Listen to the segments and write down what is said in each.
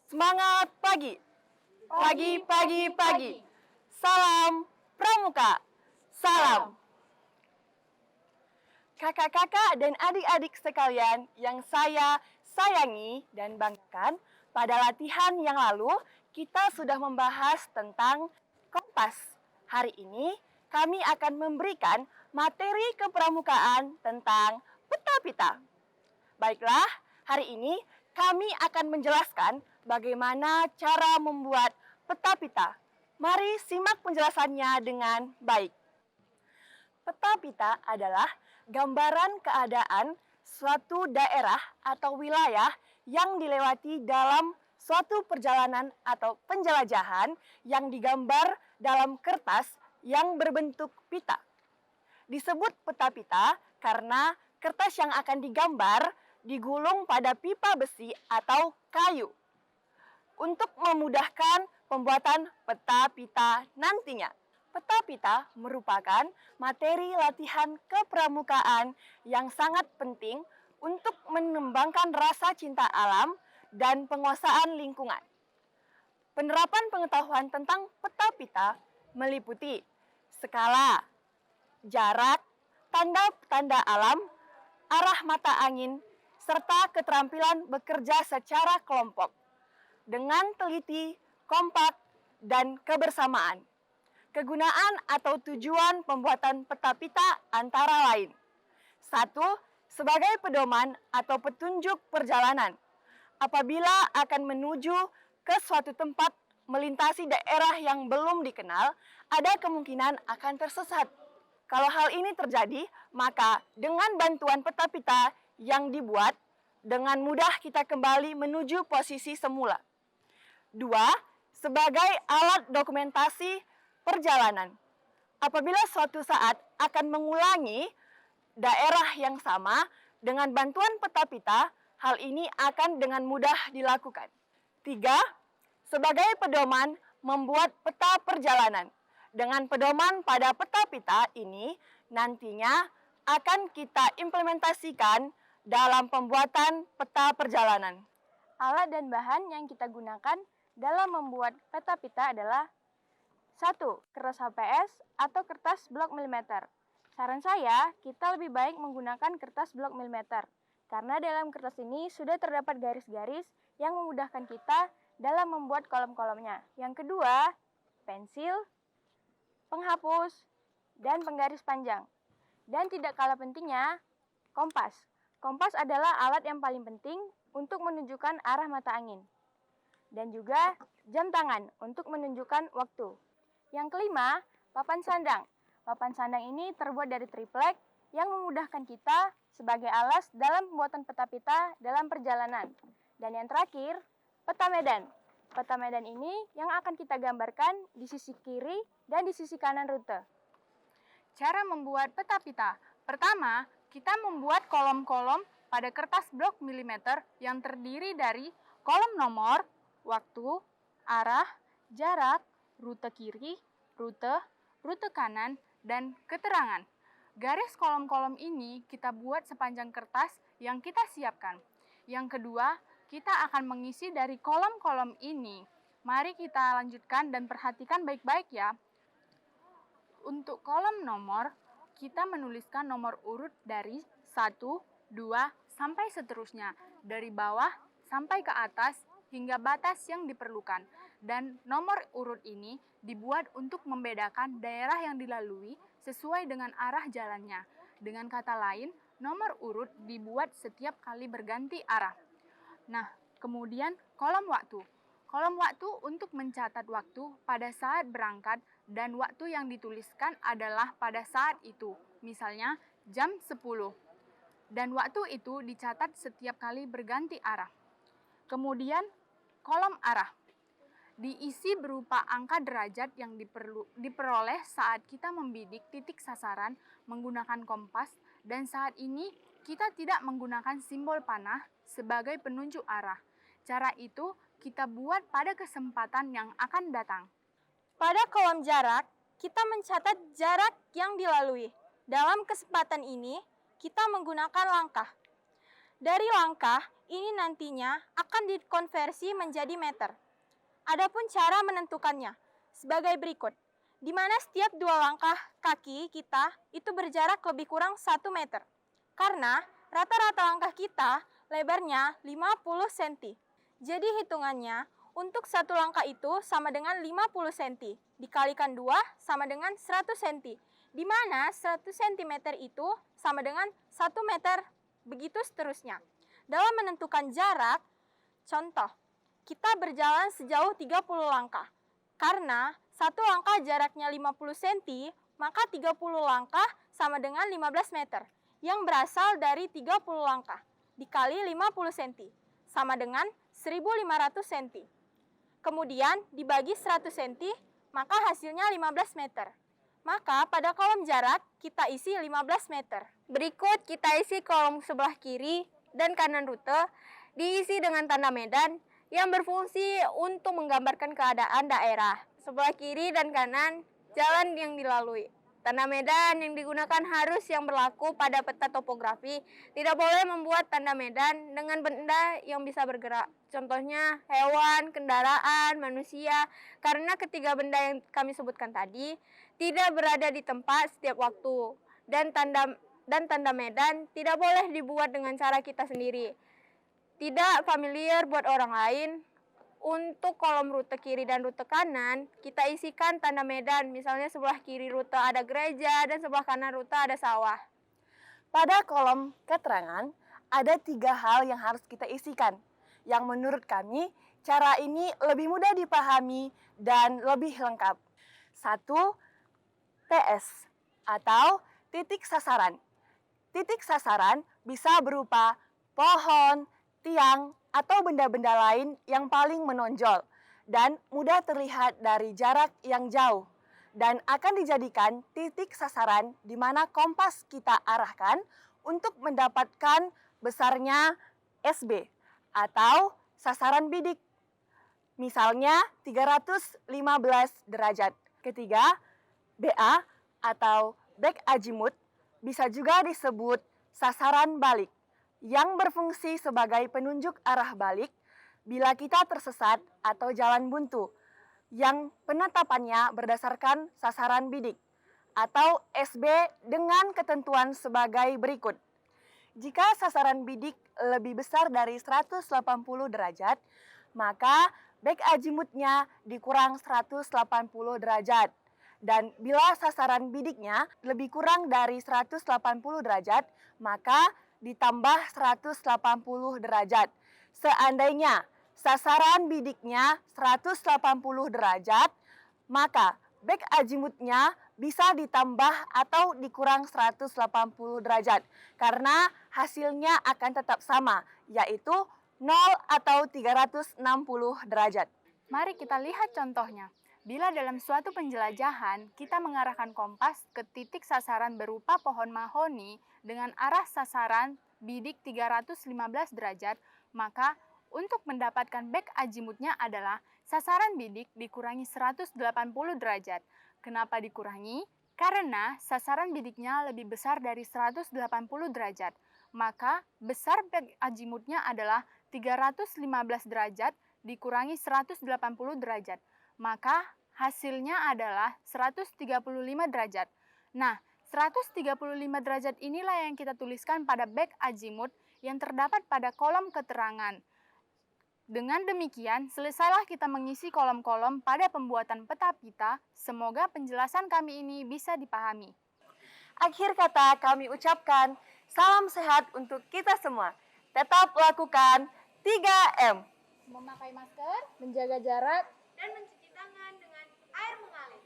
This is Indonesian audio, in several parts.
Semangat pagi. Pagi, pagi, pagi. Salam Pramuka. Salam. Kakak-kakak dan adik-adik sekalian yang saya sayangi dan banggakan, pada latihan yang lalu kita sudah membahas tentang kompas. Hari ini kami akan memberikan materi kepramukaan tentang peta-pita. Baiklah, hari ini kami akan menjelaskan bagaimana cara membuat peta-pita. Mari simak penjelasannya dengan baik. Peta-pita adalah gambaran keadaan suatu daerah atau wilayah yang dilewati dalam suatu perjalanan atau penjelajahan yang digambar dalam kertas yang berbentuk pita. Disebut peta-pita karena kertas yang akan digambar digulung pada pipa besi atau kayu untuk memudahkan pembuatan peta-pita nantinya. Peta-pita merupakan materi latihan kepramukaan yang sangat penting untuk mengembangkan rasa cinta alam dan penguasaan lingkungan. Penerapan pengetahuan tentang peta-pita meliputi skala, jarak, tanda-tanda alam, arah mata angin, serta keterampilan bekerja secara kelompok dengan teliti, kompak, dan kebersamaan. Kegunaan atau tujuan pembuatan peta-pita antara lain. 1. Sebagai pedoman atau petunjuk perjalanan. Apabila akan menuju ke suatu tempat melintasi daerah yang belum dikenal, ada kemungkinan akan tersesat. Kalau hal ini terjadi, maka dengan bantuan peta-pita yang dibuat, dengan mudah kita kembali menuju posisi semula. 2. Sebagai alat dokumentasi perjalanan. Apabila suatu saat akan mengulangi daerah yang sama dengan bantuan peta-pita, hal ini akan dengan mudah dilakukan. 3. Sebagai pedoman membuat peta perjalanan. Dengan pedoman pada peta-pita ini nantinya akan kita implementasikan dalam pembuatan peta perjalanan. Alat dan bahan yang kita gunakan dalam membuat peta-pita adalah 1. Kertas HPS atau kertas blok milimeter. Saran saya, kita lebih baik menggunakan kertas blok milimeter, karena dalam kertas ini sudah terdapat garis-garis yang memudahkan kita dalam membuat kolom-kolomnya. Yang kedua, pensil, penghapus, dan penggaris panjang. Dan tidak kalah pentingnya, kompas. Kompas adalah alat yang paling penting untuk menunjukkan arah mata angin. Dan juga jam tangan untuk menunjukkan waktu. Yang kelima, papan sandang. Papan sandang ini terbuat dari triplek yang memudahkan kita sebagai alas dalam pembuatan peta-pita dalam perjalanan. Dan yang terakhir, peta medan. Peta medan ini yang akan kita gambarkan di sisi kiri dan di sisi kanan rute. Cara membuat peta-pita. Pertama, kita membuat kolom-kolom pada kertas blok milimeter yang terdiri dari kolom nomor, waktu, arah, jarak, rute kiri, rute kanan, dan keterangan. Garis kolom-kolom ini kita buat sepanjang kertas yang kita siapkan. Yang kedua, kita akan mengisi dari kolom-kolom ini. Mari kita lanjutkan dan perhatikan baik-baik ya. Untuk kolom nomor, kita menuliskan nomor urut dari 1, 2, sampai seterusnya. Dari bawah sampai ke atas hingga batas yang diperlukan. Dan nomor urut ini dibuat untuk membedakan daerah yang dilalui sesuai dengan arah jalannya. Dengan kata lain, nomor urut dibuat setiap kali berganti arah. Nah, kemudian kolom waktu. Kolom waktu untuk mencatat waktu pada saat berangkat dan waktu yang dituliskan adalah pada saat itu. Misalnya jam 10. Dan waktu itu dicatat setiap kali berganti arah. Kemudian kolom arah. Diisi berupa angka derajat yang diperoleh saat kita membidik titik sasaran menggunakan kompas, dan saat ini kita tidak menggunakan simbol panah sebagai penunjuk arah. Cara itu kita buat pada kesempatan yang akan datang. Pada kolom jarak, kita mencatat jarak yang dilalui. Dalam kesempatan ini, kita menggunakan langkah. Dari langkah, ini nantinya akan dikonversi menjadi meter. Adapun cara menentukannya sebagai berikut, di mana setiap 2 langkah kaki kita itu berjarak lebih kurang 1 meter. Karena rata-rata langkah kita lebarnya 50 cm. Jadi hitungannya, untuk 1 langkah itu sama dengan 50 cm, dikalikan 2 sama dengan 100 cm, di mana 100 cm itu sama dengan 1 meter, begitu seterusnya. Dalam menentukan jarak, contoh, kita berjalan sejauh 30 langkah. Karena 1 langkah jaraknya 50 cm, maka 30 langkah sama dengan 15 meter, yang berasal dari 30 langkah, dikali 50 cm, sama dengan 1500 cm. Kemudian dibagi 100 cm, maka hasilnya 15 meter. Maka pada kolom jarak kita isi 15 meter. Berikut kita isi kolom sebelah kiri dan kanan rute, diisi dengan tanda medan yang berfungsi untuk menggambarkan keadaan daerah. Sebelah kiri dan kanan jalan yang dilalui. Tanda medan yang digunakan harus yang berlaku pada peta topografi. Tidak boleh membuat tanda medan dengan benda yang bisa bergerak. Contohnya hewan, kendaraan, manusia. Karena ketiga benda yang kami sebutkan tadi tidak berada di tempat setiap waktu. Dan tanda medan tidak boleh dibuat dengan cara kita sendiri. Tidak familiar buat orang lain. Untuk kolom rute kiri dan rute kanan, kita isikan tanda medan. Misalnya sebelah kiri rute ada gereja dan sebelah kanan rute ada sawah. Pada kolom keterangan, ada 3 hal yang harus kita isikan. Yang menurut kami, cara ini lebih mudah dipahami dan lebih lengkap. 1. TS atau titik sasaran. Titik sasaran bisa berupa pohon, tiang, atau benda-benda lain yang paling menonjol dan mudah terlihat dari jarak yang jauh dan akan dijadikan titik sasaran di mana kompas kita arahkan untuk mendapatkan besarnya SB atau sasaran bidik. Misalnya 315 derajat. Ketiga, BA atau back azimut bisa juga disebut sasaran balik, yang berfungsi sebagai penunjuk arah balik bila kita tersesat atau jalan buntu, yang penetapannya berdasarkan sasaran bidik atau SB dengan ketentuan sebagai berikut. Jika sasaran bidik lebih besar dari 180 derajat, maka back azimutnya dikurang 180 derajat. Dan bila sasaran bidiknya lebih kurang dari 180 derajat, maka ditambah 180 derajat. Seandainya sasaran bidiknya 180 derajat, maka back azimutnya bisa ditambah atau dikurang 180 derajat. Karena hasilnya akan tetap sama, yaitu 0 atau 360 derajat. Mari kita lihat contohnya. Bila dalam suatu penjelajahan, kita mengarahkan kompas ke titik sasaran berupa pohon mahoni dengan arah sasaran bidik 315 derajat, maka untuk mendapatkan back azimutnya adalah sasaran bidik dikurangi 180 derajat. Kenapa dikurangi? Karena sasaran bidiknya lebih besar dari 180 derajat. Maka besar back azimutnya adalah 315 derajat dikurangi 180 derajat. Maka hasilnya adalah 135 derajat. Nah, 135 derajat inilah yang kita tuliskan pada back azimut yang terdapat pada kolom keterangan. Dengan demikian, selesailah kita mengisi kolom-kolom pada pembuatan peta pita. Semoga penjelasan kami ini bisa dipahami. Akhir kata kami ucapkan, salam sehat untuk kita semua. Tetap lakukan 3M. Memakai masker, menjaga jarak, Dan mencuci tangan dengan air mengalir.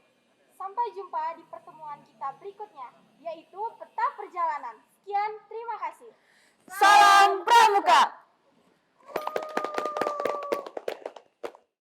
sampai jumpa di pertemuan kita berikutnya, yaitu peta